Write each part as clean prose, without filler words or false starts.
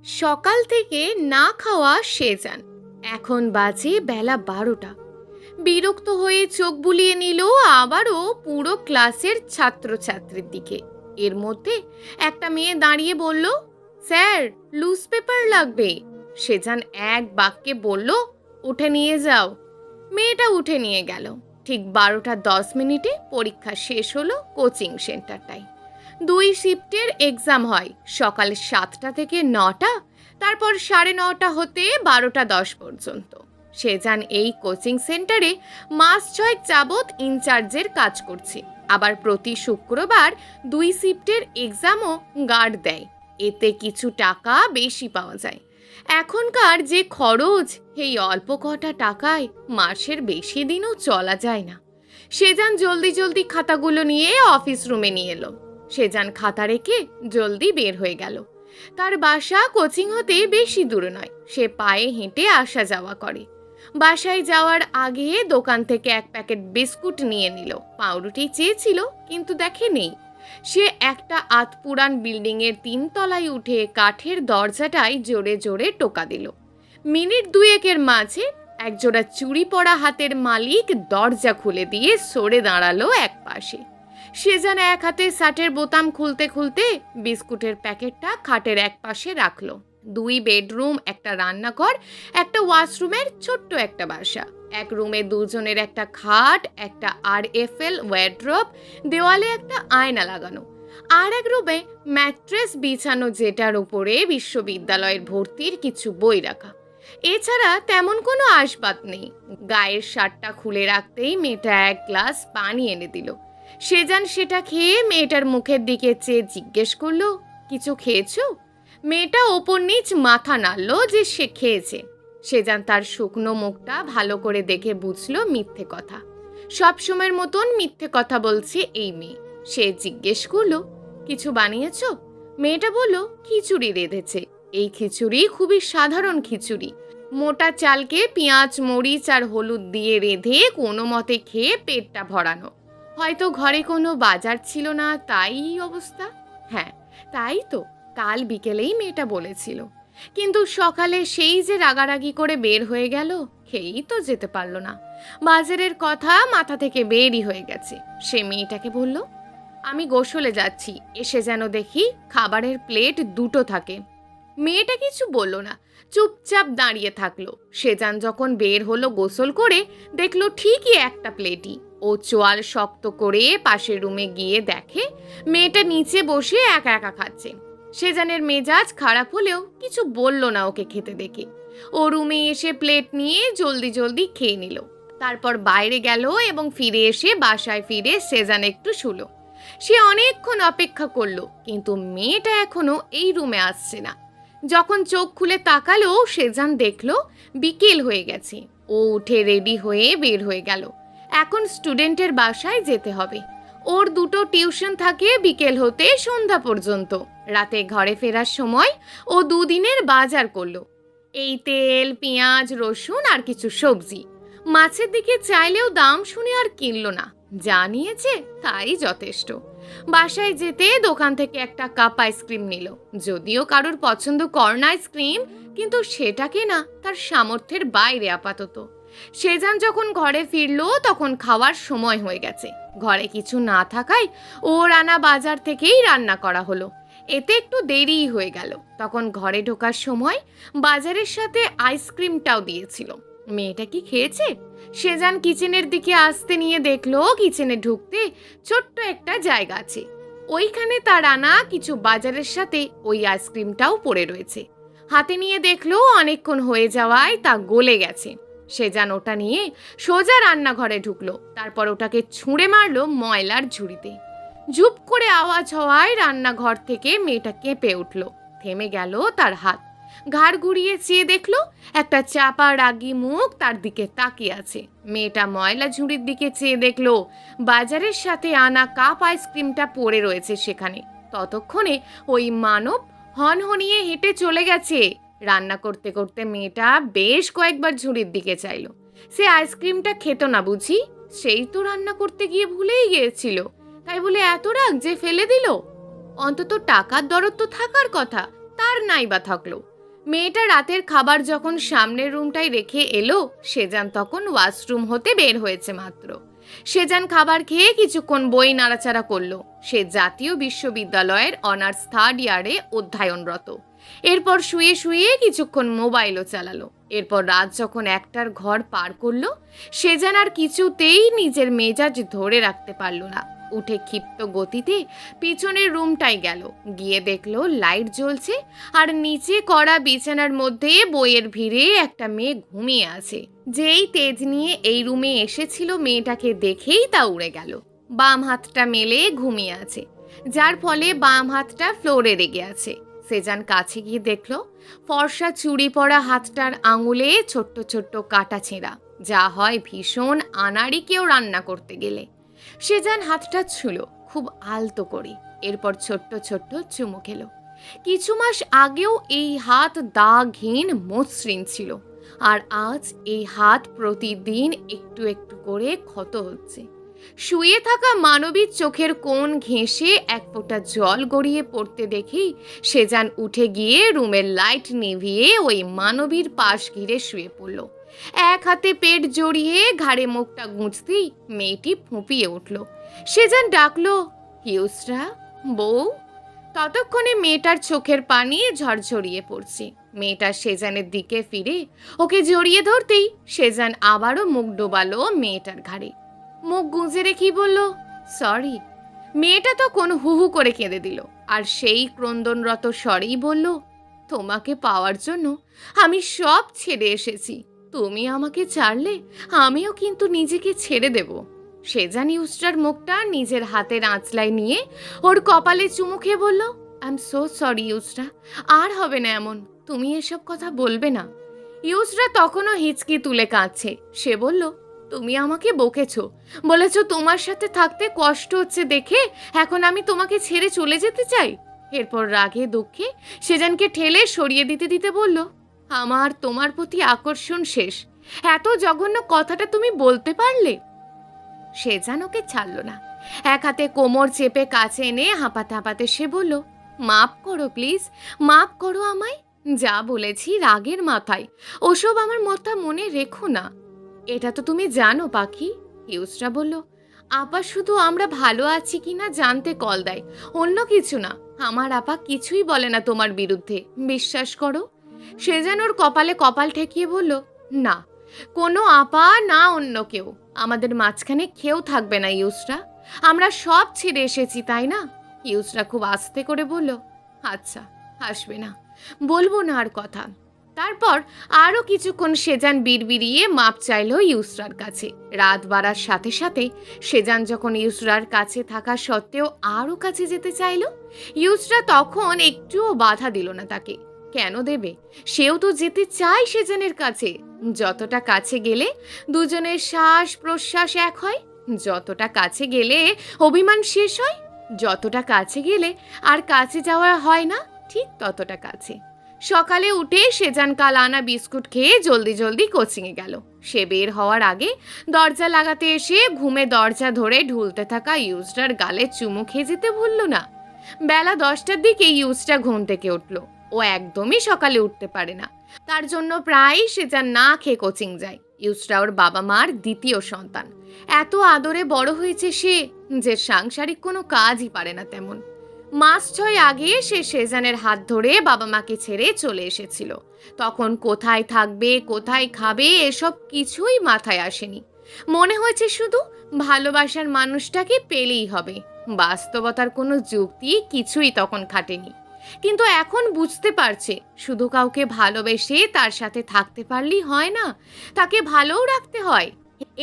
সকাল থেকে না খাওয়া সেজান। এখন বাজে বেলা 12টা। বিরক্ত হয়ে চোখ বুলিয়ে নিল আবারও পুরো ক্লাসের ছাত্রছাত্রীর দিকে। এর মধ্যে একটা মেয়ে দাঁড়িয়ে বলল, স্যার, লুজ পেপার লাগবে। সেজান এক বাক্যে বলল, উঠে নিয়ে যাও। মেয়েটা উঠে নিয়ে গেল। ঠিক 12টা 10 মিনিটে পরীক্ষা শেষ হলো কোচিং সেন্টারটায়। 2 শিফটের এক্সাম হয়, সকাল 7টা থেকে 9টা, তারপর 9:30 হতে 12টা 10 পর্যন্ত। সেজান এই কোচিং সেন্টারে মাস 6 যাবৎ ইনচার্জের কাজ করছে। আবার প্রতি শুক্রবার 2 শিফটের এক্সামও গার্ড দেয়, এতে কিছু টাকা বেশি পাওয়া যায়। এখনকার যে খরচ, এই অল্প কটা টাকায় মাসের বেশি দিনও চলা যায় না। সেজান জলদি জলদি খাতাগুলো নিয়ে অফিস রুমে নিয়ে এলো। সেজান খাতা রেখে জলদি বের হয়ে গেল। তার বাসা কোচিং হতে বেশি দূরে নয়, সে পায়ে হেঁটে আসা যাওয়া করে। বাসায় যাওয়ার আগে দোকান থেকে এক প্যাকেট বিস্কুট নিয়ে নিল। পাউরুটি চেয়েছিল কিন্তু দেখে নেই। সে একটা আধপুরান বিল্ডিংয়ের 3 তলায় উঠে কাঠের দরজাটায় জোরে জোরে টোকা দিল। মিনিট 2-1-এর মাঝে একজোড়া চুড়ি পরা হাতের মালিক দরজা খুলে দিয়ে সরে দাঁড়ালো এক পাশে। সেজান এক হাতে শার্টের বোতাম খুলতে খুলতে বিস্কুটের প্যাকেটটা খাটের এক পাশে রাখলো। 2 বেডরুম, একটা রান্নাঘর, একটা ওয়াশরুমের ছোট্ট একটা বাসা। এক রুমে 2 জনের একটা খাট, একটা RFL ওয়ার্ড্রপ, দেওয়ালে একটা আয়না লাগানো। আর এক রুমে ম্যাট্রেস বিছানো, যেটার উপরে বিশ্ববিদ্যালয়ের ভর্তির কিছু বই রাখা। এছাড়া তেমন কোনো আসবাব নেই। গায়ের শার্টটা খুলে রাখতেই মেয়েটা এক গ্লাস পানি এনে দিল। সেজান সেটা খেয়ে মেয়েটার মুখের দিকে চেয়ে জিজ্ঞেস করলো, কিছু খেয়েছো? মেয়েটা ওপর নিচ মাথা নাড়ল যে সে খেয়েছে। সেজান তার শুকনো মুখটা ভালো করে দেখে বুঝলো মিথ্যে কথা। সবসময়ের মতন মিথ্যে কথা বলছে এই মেয়ে। সে জিজ্ঞেস করলো, কিছু বানিয়েছো? মেয়েটা বলল, খিচুড়ি রেঁধেছে। এই খিচুড়ি খুবই সাধারণ খিচুড়ি। মোটা চালকে পেঁয়াজ, মরিচ আর হলুদ দিয়ে রেঁধে কোনো মতে খেয়ে পেটটা ভরানো। হয়তো ঘরে কোনো বাজার ছিল না, তাই এই অবস্থা। হ্যাঁ, তাই তো, কাল বিকেলেই মেয়েটা বলেছিল। কিন্তু সকালে সেই যে রাগারাগি করে বের হয়ে গেল, খেয়েই তো যেতে পারল না। বাজারের কথা মাথা থেকে বেরই হয়ে গেছে। সে মেয়েটাকে বলল, আমি গোসলে যাচ্ছি, এসে যেন দেখি খাবারের প্লেট 2টো থাকে। মেয়েটা কিছু বলল না, চুপচাপ দাঁড়িয়ে থাকলো। সেজান যখন বের হলো গোসল করে, দেখলো ঠিকই একটা প্লেটই। ও চোয়াল শক্ত করে পাশের রুমে গিয়ে দেখে মেয়েটা নিচে বসে একা একা খাচ্ছে। সেজানের মেজাজ খারাপ হলেও কিছু বলল না ওকে খেতে দেখে। ও রুমে এসে প্লেট নিয়ে জলদি জলদি খেয়ে নিল। তারপর বাইরে গেল এবং ফিরে এসে বাসায় ফিরে সেজান একটু শুলো। সে অনেকক্ষণ অপেক্ষা করলো, কিন্তু মেয়েটা এখনো এই রুমে আসছে না। যখন চোখ খুলে তাকালো, সেজান দেখলো বিকেল হয়ে গেছে। ও উঠে রেডি হয়ে বের হয়ে গেল। এখন স্টুডেন্টের বাসায় যেতে হবে। ওর 2টো টিউশন থাকে বিকেল হতে সন্ধ্যা পর্যন্ত। রাতে ঘরে ফেরার সময় ও 2 দিনের বাজার করলো। এই তেল, পেঁয়াজ, রসুন আর কিছু সবজি। মাছের দিকে চাইলেও দাম শুনে আর কিনল না। যা নিয়েছে তাই যথেষ্ট। বাসায় যেতে দোকান থেকে একটা কাপ আইসক্রিম নিল। যদিও কারোর পছন্দ কর্ন আইসক্রিম, কিন্তু সেটা কেনা তার সামর্থ্যের বাইরে আপাতত। সেজান যখন ঘরে ফিরল তখন খাওয়ার সময় হয়ে গেছে। ঘরে কিছু না থাকায় ওর আনা বাজার থেকেই রান্না করা হলো। এতে একটু দেরিই হয়ে গেল। তখন ঘরে ঢোকার সময় বাজারের সাথে আইসক্রিমটাও দিয়েছিল। মেয়েটা কি খেয়েছে? সেজান কিচেনের দিকে আসতে নিয়ে দেখলো কিচেনে ঢুকতে ছোট্ট একটা জায়গা আছে। ওইখানে তার আনা কিছু বাজারের সাথে ওই আইসক্রিমটাও পড়ে রয়েছে। হাতে নিয়ে দেখলো অনেকক্ষণ হয়ে যাওয়ায় তা গলে গেছে। সেজান ওটা নিয়ে সোজা রান্নাঘরে ঢুকলো। তারপর ওটাকে ছুঁড়ে মারলো ময়লার ঝুড়িতে। ঝুপ করে আওয়াজ হওয়ায় রান্নাঘর থেকে মেয়েটা কেঁপে উঠল। থেমে গেল তার হাত। ঘাড় ঘুরিয়ে চেয়ে দেখলো একটা চাপা রাগী মুখ তার দিকে তাকিয়ে আছে। মেয়েটা ময়লা ঝুড়ির দিকে চেয়ে দেখলো বাজারের সাথে আনা কাপ আইসক্রিমটা পড়ে রয়েছে সেখানে। ততক্ষণে ওই মানব হনহনিয়ে হেঁটে চলে গেছে। রান্না করতে করতে মেয়েটা বেশ কয়েকবার ঝুড়ির দিকে চাইলো। সে আইসক্রিমটা খেত না বুঝি? সেই তো রান্না করতে গিয়ে ভুলেই গিয়েছিল, তাই বলে এত রাগ যে ফেলে দিল? অন্তত টাকার দরদ তো থাকার কথা, তার নাই বা থাকলো। মেয়েটা রাতের খাবার যখন সামনের রুমটায় রেখে এলো, সেজান তখন ওয়াশরুম হতে বের হয়েছে মাত্র। সেজান খাবার খেয়ে কিছুক্ষণ বই নাড়াচাড়া করলো। সে জাতীয় বিশ্ববিদ্যালয়ের অনার্স থার্ড ইয়ারে অধ্যয়নরত। এরপর শুয়ে শুয়ে কিছুক্ষণ মোবাইলও চালালো। এরপর রাত যখন একটার ঘর পার করলো, সেজান আর কিছুতেই নিজের মেজাজ ধরে রাখতে পারল না। উঠে ক্ষিপ্ত গতিতে পিছনের রুমটাই গেল। গিয়ে দেখলো লাইট জ্বলছে আর নিচে করা বিছানার মধ্যে বইয়ের ভিড়ে একটা মেয়ে ঘুমিয়ে আছে। যেই তেজ নিয়ে এই রুমে এসেছিল, মেয়েটাকে দেখেই তা উড়ে গেল। বাম হাতটা মেলে ঘুমিয়ে আছে, যার ফলে বাম হাতটা ফ্লোরে লেগে আছে। সেজান কাছে গিয়ে দেখলো ফর্সা চুড়ি পরা হাতটার আঙুলে ছোট্ট ছোট্ট কাটা ছেঁড়া, যা হয় ভীষণ আনাড়ি কেউ রান্না করতে গেলে। সেজান হাতটা ছুঁলো খুব আলতো করে, এরপর ছোট্ট ছোট্ট চুমু খেলো। কিছু মাস আগেও এই হাত দাগহীন মসৃণ ছিল, আর আজ এই হাত প্রতিদিন একটু একটু করে ক্ষত হচ্ছে। শুয়ে থাকা মানবীর চোখের কোণ ঘেঁষে এক ফোঁটা জল গড়িয়ে পড়তে দেখেই সেজান উঠে গিয়ে রুমের লাইট নিভিয়ে ওই মানবীর পাশ ঘিরে শুয়ে পড়ল। এক হাতে পেট জড়িয়ে ঘাড়ে মুখটা গুঁজতেই মেয়েটি ফুঁপিয়ে উঠল। সেজান ডাকলো, ইউসরা, বউ। ততক্ষণে মেয়েটার চোখের পানি ঝরঝরিয়ে পড়ছে। মেয়েটা সেজানের দিকে ফিরে ওকে জড়িয়ে ধরতেই সেজান আবারও মুখ ডোবালো মেয়েটার ঘাড়ে। মুখ গুঁজে রেখেই বলল, সরি। মেয়েটা তখন হু হু করে কেঁদে দিল, আর সেই ক্রন্দনরত স্বরেই বলল, তোমাকে পাওয়ার জন্য আমি সব ছেড়ে এসেছি। তুমি আমাকে ছাড়লে আমিও কিন্তু নিজেকে ছেড়ে দেব। সেজান ইউসরার মুখটা নিজের হাতের আঁচলায় নিয়ে ওর কপালে চুমু খেয়ে বলল, আই এম সো সরি ইউসরা, আর হবে না এমন, তুমি এসব কথা বলবে না। ইউসরা তখনও হিচকি তুলে কাঁদছে। সে বলল, তুমি আমাকে বকেছো, বলেছ তোমার সাথে থাকতে কষ্ট হচ্ছে দেখে এখন আমি তোমাকে ছেড়ে চলে যেতে চাই। এরপর রাগে দুঃখে সেজানকে ঠেলে সরিয়ে দিতে দিতে বলল, আমার তোমার প্রতি আকর্ষণ শেষ। এত জঘন্য কথাটা তুমি বলতে পারলে? সেজান ওকে ছাড়ল না। এক হাতে কোমর চেপে কাছে এনে হাঁপাতে হাঁপাতে সে বলল, মাফ করো প্লিজ, মাফ করো আমায়। যা বলেছি রাগের মাথায়, ওসব আমার কথা মনে রেখো না। এটা তো তুমি জানো পাখি। ইউসরা বলল, আপা শুধু আমরা ভালো আছি কিনা জানতে কল দেয়, অন্য কিছু না। আমার আপা কিছুই বলে না তোমার বিরুদ্ধে, বিশ্বাস করো। সেজান ওর কপালে কপাল ঠেকিয়ে বলল, না, কোনো আপা না অন্য কেউ, আমাদের মাঝখানে কেউ থাকবে না ইউসরা। আমরা সব ছেড়ে এসেছি, তাই না? ইউসরা খুব আস্তে করে বলল, আচ্ছা, আসবে না, বলবো না আর কথা। তারপর আরও কিছুক্ষণ সেজান বিড়বিড়িয়ে মাপ চাইল ইউসরার কাছে। রাত বাড়ার সাথে সাথে সেজান যখন ইউসরার কাছে থাকা সত্ত্বেও আরও কাছে যেতে চাইল, ইউসরা তখন একটুও বাধা দিল না তাকে। কেন দেবে? সেও তো যেতে চায় সেজানের কাছে। যতটা কাছে গেলে দুজনের শ্বাস প্রশ্বাস এক হয়, যতটা কাছে গেলে অভিমান শেষ হয়, যতটা কাছে গেলে আর কাছে যাওয়া হয় না, ঠিক ততটা কাছে। সকালে উঠে সেজান কাল আনা বিস্কুট খেয়ে জলদি জলদি কোচিংয়ে গেল। সে বের হওয়ার আগে দরজা লাগাতে এসে ঘুমে দরজা ধরে ঢুলতে থাকা ইউসরার গালে চুমু খেয়ে যেতে ভুলল না। বেলা 10টার দিকে ইউসরা ঘুম থেকে উঠল। ও একদমই সকালে উঠতে পারে না, তার জন্য প্রায় সেজান না খেয়ে কোচিং যায়। ইউসরা ওর বাবা মার দ্বিতীয় সন্তান। এত আদরে বড় হয়েছে সে যে সাংসারিক কোনো কাজই পারে না তেমন। মাস 6 আগে সে সেজানের হাত ধরে বাবা মাকে ছেড়ে চলে এসেছিল। তখন কোথায় থাকবে, কোথায় খাবে, এসব কিছুই মাথায় আসেনি। মনে হয়েছে শুধু ভালোবাসার মানুষটাকে পেলেই হবে। বাস্তবতার কোনো যুক্তি কিছুই তখন খাটেনি। কিন্তু এখন বুঝতে পারছে, শুধু কাউকে ভালোবেসে তার সাথে থাকতে পারলেই হয় না, তাকে ভালোও রাখতে হয়।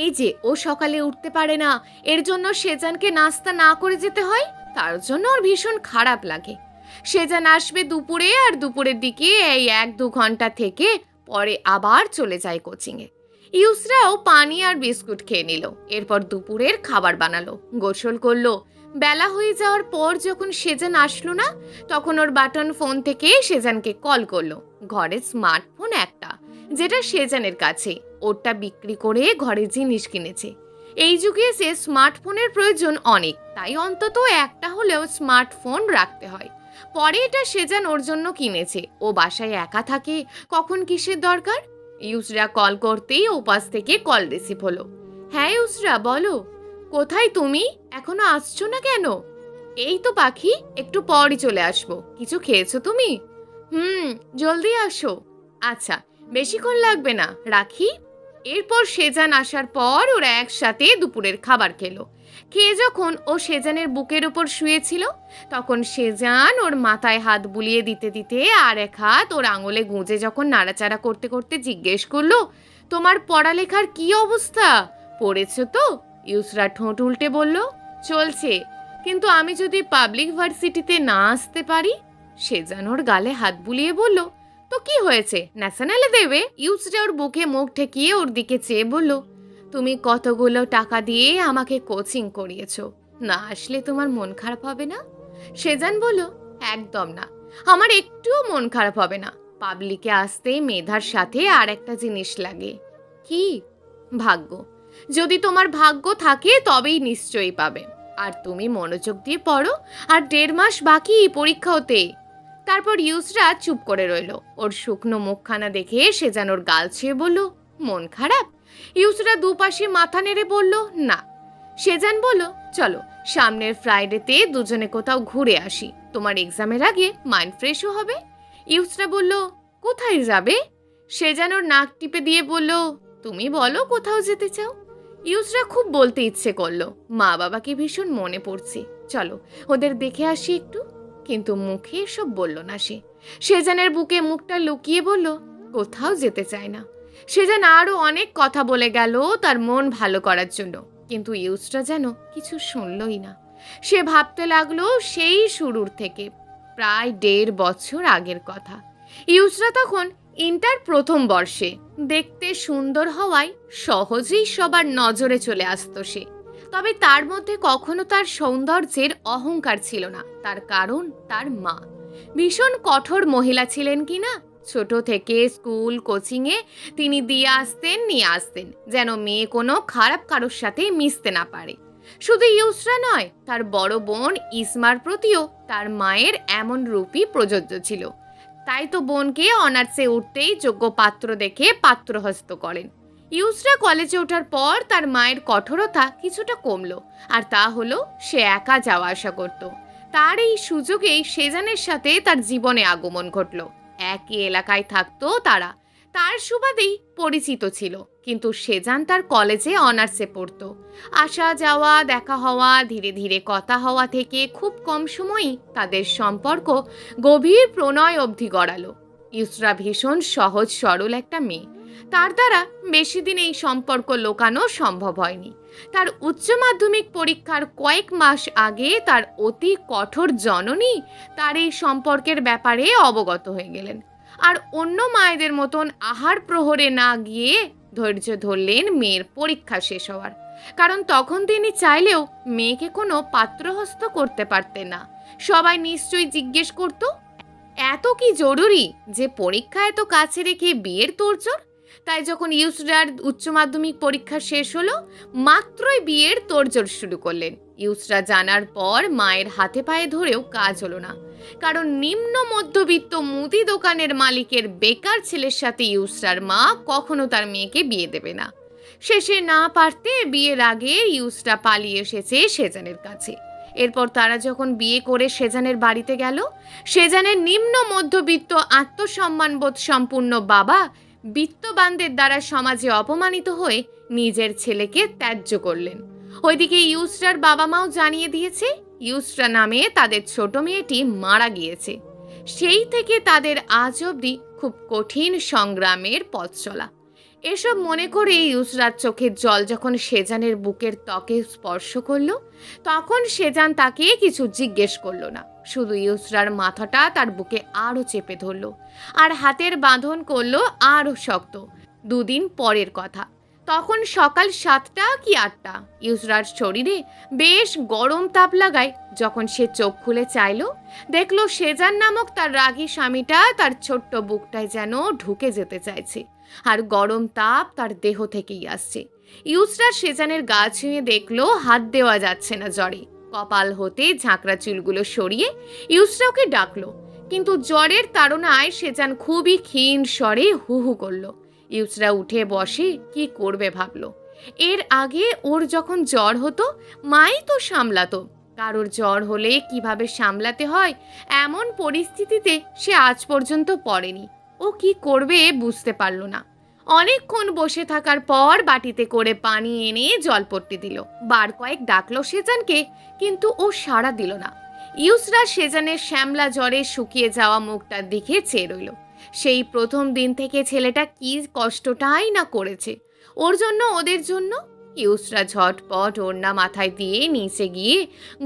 এই যে ও সকালে উঠতে পারে না, এর জন্য সেজানকে নাস্তা না করে যেতে হয়, তার জন্য ওর ভীষণ খারাপ লাগে। সেজান আসবে দুপুরে, আর দুপুরের দিকে এই 1-2 ঘন্টা থেকে পরে আবার চলে যায় কোচিংয়ে। ইউসরাও পানি আর বিস্কুট খেয়ে নিল। এরপর দুপুরের খাবার বানালো, গোসল করলো। বেলা হয়ে যাওয়ার পর যখন সেজান আসলো না, তখন ওর বাটন ফোন থেকে সেজানকে কল করলো। ঘরে স্মার্টফোন একটা, যেটা সেজানের কাছে, ওরটা বিক্রি করে ঘরে জিনিস কিনেছে। এই যুগে সে স্মার্টফোনের প্রয়োজন অনেক, তাই অন্তত একটা হলেও স্মার্টফোন রাখতে হয়। পরে এটা সেজান ওর জন্য কিনেছে। ও বাসায় একা থাকে, কখন কিসের দরকার। ইউসরা কল করতেই ওপাশ থেকে কল রিসিভ হলো। হ্যাঁ ইউসরা, বলো। কোথায় তুমি? এখনো আসছো না কেন? এই তো পাখি, একটু পরই চলে আসবো। কিছু খেয়েছো তুমি? জলদি আসো। আচ্ছা, বেশিক্ষণ লাগবে না, রাখি। এরপর সেজান আসার পর ওরা একসাথে দুপুরের খাবার খেলো। খেয়ে যখন ও সেজানের বুকের ওপর শুয়েছিল, তখন সেজান ওর মাথায় হাত বুলিয়ে দিতে দিতে আর এক হাত ওর আঙুলে গুঁজে যখন নাড়াচাড়া করতে করতে জিজ্ঞেস করলো, তোমার পড়ালেখার কি অবস্থা? পড়েছো তো? ইউসরা ঠোঁট উল্টে বলল, চলছে, কিন্তু আমি যদি পাবলিক ভার্সিটিতে না আসতে পারি? সেজান ওর গালে হাত বুলিয়ে বলল, তো কি হয়েছে, ন্যাশনালে দেবে। ইউসরা ওর বুকে মুখ ঠেকিয়ে ওর দিকে চেয়ে বলল, তুমি কতগুলো টাকা দিয়ে আমাকে কোচিং করিয়েছো, না আসলে তোমার মন খারাপ হবে না? সেজান বলল, একদম না, আমার একটুও মন খারাপ হবে না। পাবলিকে আসতে মেধার সাথে আর একটা জিনিস লাগে। কি? ভাগ্য। যদি তোমার ভাগ্য থাকে তবেই নিশ্চয়ই পাবে। আর তুমি মনোযোগ দিয়ে পড়ো, আর 1.5 মাস বাকি পরীক্ষা হতে। তারপর ইউসরা চুপ করে রইল। ওর শুকনো মুখখানা দেখে সেজান ওর গাল ছুঁয়ে বলল, মন খারাপ? ইউসরা দুপাশে মাথা নেড়ে বলল, না। সেজান বলল, চলো সামনের ফ্রাইডেতে দুজনে কোথাও ঘুরে আসি, তোমার এক্সামের আগে মাইন্ড ফ্রেশও হবে। ইউসরা বলল, কোথায় যাবে? সেজান ওর নাক টিপে দিয়ে বলল, তুমি বলো কোথাও যেতে চাও। ইউসরা খুব বলতে ইচ্ছে করলো, মা বাবাকে ভীষণ মনে পড়ছে, চলো ওদের দেখে আসি একটু। কিন্তু মুখে এসব বলল না সে। সেজানের বুকে মুখটা লুকিয়ে বলল, কোথাও যেতে চায় না। সেজান আরও অনেক কথা বলে গেল তার মন ভালো করার জন্য, কিন্তু ইউসরা যেন কিছু শুনলই না। সে ভাবতে লাগলো সেই শুরুর থেকে, প্রায় 1.5 বছর আগের কথা। ইউসরা তখন ইন্টার প্রথম বর্ষে। দেখতে সুন্দর হওয়ায় সহজেই সবার নজরে চলে আসতো সে। তবে তার মধ্যে কখনো তার সৌন্দর্যের অহংকার ছিল না। তার কারণ তার মা ভীষণ কঠোর মহিলা ছিলেন কিনা। ছোট থেকে স্কুল কোচিংয়ে তিনি দিয়ে আসতেন নিয়ে আসতেন, যেন মেয়ে কোনো খারাপ কারোর সাথে মিশতে না পারে। শুধু ইউসরা নয়, তার বড় বোন ইসমার প্রতিও তার মায়ের এমন রূপই প্রযোজ্য ছিল। তাই তো বোনকে অনার্সে উঠতেই যোগ্য পাত্র দেখে পাত্রহস্ত করেন। ইউসরা কলেজে ওঠার পর তার মায়ের কঠোরতা কিছুটা কমলো, আর তা হলো সে একা যাওয়া আসা করত। তার এই সুযোগেই সেজানের সাথে তার জীবনে আগমন ঘটল। একই এলাকায় থাকতো তারা, তার সুবাদেই পরিচিত ছিল। কিন্তু সেজান তার কলেজে অনার্সে পড়তো। আসা যাওয়া, দেখা হওয়া, ধীরে ধীরে কথা হওয়া থেকে খুব কম সময়ই তাদের সম্পর্ক গভীর প্রণয় অবধি গড়ালো। ইউসরা ভীষণ সহজ সরল একটা মেয়ে। তার দ্বারা বেশি দিন এই সম্পর্ক লোকানো সম্ভব হয়নি। তার উচ্চ মাধ্যমিক পরীক্ষার কয়েক মাস আগে তার অতি কঠোর জননী তার এই সম্পর্কের ব্যাপারে অবগত হয়ে গেলেন। আর অন্য মায়েদের মতন আহার প্রহরে না গিয়ে ধৈর্য ধরলেন মেয়ের পরীক্ষা শেষ হওয়ার। কারণ তখন তিনি চাইলেও মেয়েকে কোনো পাত্রহস্ত করতে পারতেন না। সবাই নিশ্চয়ই জিজ্ঞেস করত, এত কি জরুরি যে পরীক্ষা এত কাছে রেখে বিয়ের তোড়জোড়? তাই যখন ইউসরার উচ্চ মাধ্যমিক পরীক্ষা শেষ হলো, মাত্রই বিয়ের তোড়জোড় শুরু করলেন। ইউসরা জানার পর মায়ের হাতে পায়ে ধরেও কাজ হলো না। কারণ নিম্ন মধ্যবিত্ত মুদি দোকানের মালিকের বেকার ছেলের সাথে ইউসরার মা কখনো তার মেয়েকে বিয়ে দেবে না। শেষে না পারতে বিয়ের আগে ইউসরা পালিয়ে এসেছে সেজানের কাছে। এরপর তারা যখন বিয়ে করে সেজানের বাড়িতে গেল, সেজানের নিম্ন মধ্যবিত্ত আত্মসম্মানবোধ সম্পূর্ণ বাবা বিত্তবানদের দ্বারা সমাজে অপমানিত হয়ে নিজের ছেলেকে ত্যায্য করলেন। ওইদিকে ইউসরার বাবা মাও জানিয়ে দিয়েছে ইউসরা নামে তাদের ছোট মেয়েটি মারা গিয়েছে। সেই থেকে তাদের আজ অবধি খুব কঠিন সংগ্রামের পথ চলা। এসব মনে করে ইউসরার চোখের জল যখন সেজানের বুকের ত্বকে স্পর্শ করলো, তখন সেজান তাকে কিছু জিজ্ঞেস করলো না। শুধু ইউসরার মাথাটা তার বুকে আরও চেপে ধরলো, আর হাতের বাঁধন করলো আরও শক্ত। 2 দিন পরের কথা, তখন সকাল 7টা কি 8টা। ইউসরার শরীরে বেশ গরম তাপ লাগায় যখন সে চোখ খুলে চাইল, দেখলো সেজান নামক তার রাগী স্বামীটা তার ছোট্ট বুকটায় যেন ঢুকে যেতে চাইছে, আর গরম তাপ তার দেহ থেকেই আসছে। ইউসরা সেজানের গা ছুঁয়ে দেখলো হাত দেওয়া যাচ্ছে না জ্বরে। কপাল হতে ঝাঁকড়া চুলগুলো সরিয়ে ইউসরাওকে ডাকলো, কিন্তু জ্বরের তাড়নায় সেজান খুবই ক্ষীণ স্বরে হু হু করলো। ইউসরা উঠে বসে কি করবে ভাবলো। এর আগে ওর যখন জ্বর হতো মাই তো সামলাতো, কারোর জ্বর হলে কিভাবে সামলাতে হয় এমন পরিস্থিতিতে সে আজ পর্যন্ত পড়েনি। ও কি করবে বুঝতে পারল না। অনেকক্ষণ বসে থাকার পর বাটিতে করে পানি এনে জলপট্টি দিল। বার কয়েক ডাকলো সেজানকে, কিন্তু ও সাড়া দিল না। ইউসরা সেজানের শ্যামলা জ্বরে শুকিয়ে যাওয়া মুখটার দিকে চেয়ে রইল। সেই প্রথম দিন থেকে ছেলেটা কি কষ্টটাই না করেছে ওর জন্য, ওদের জন্য। ইউসরা ঝটপট ওড়না মাথায় দিয়ে নিচে গিয়ে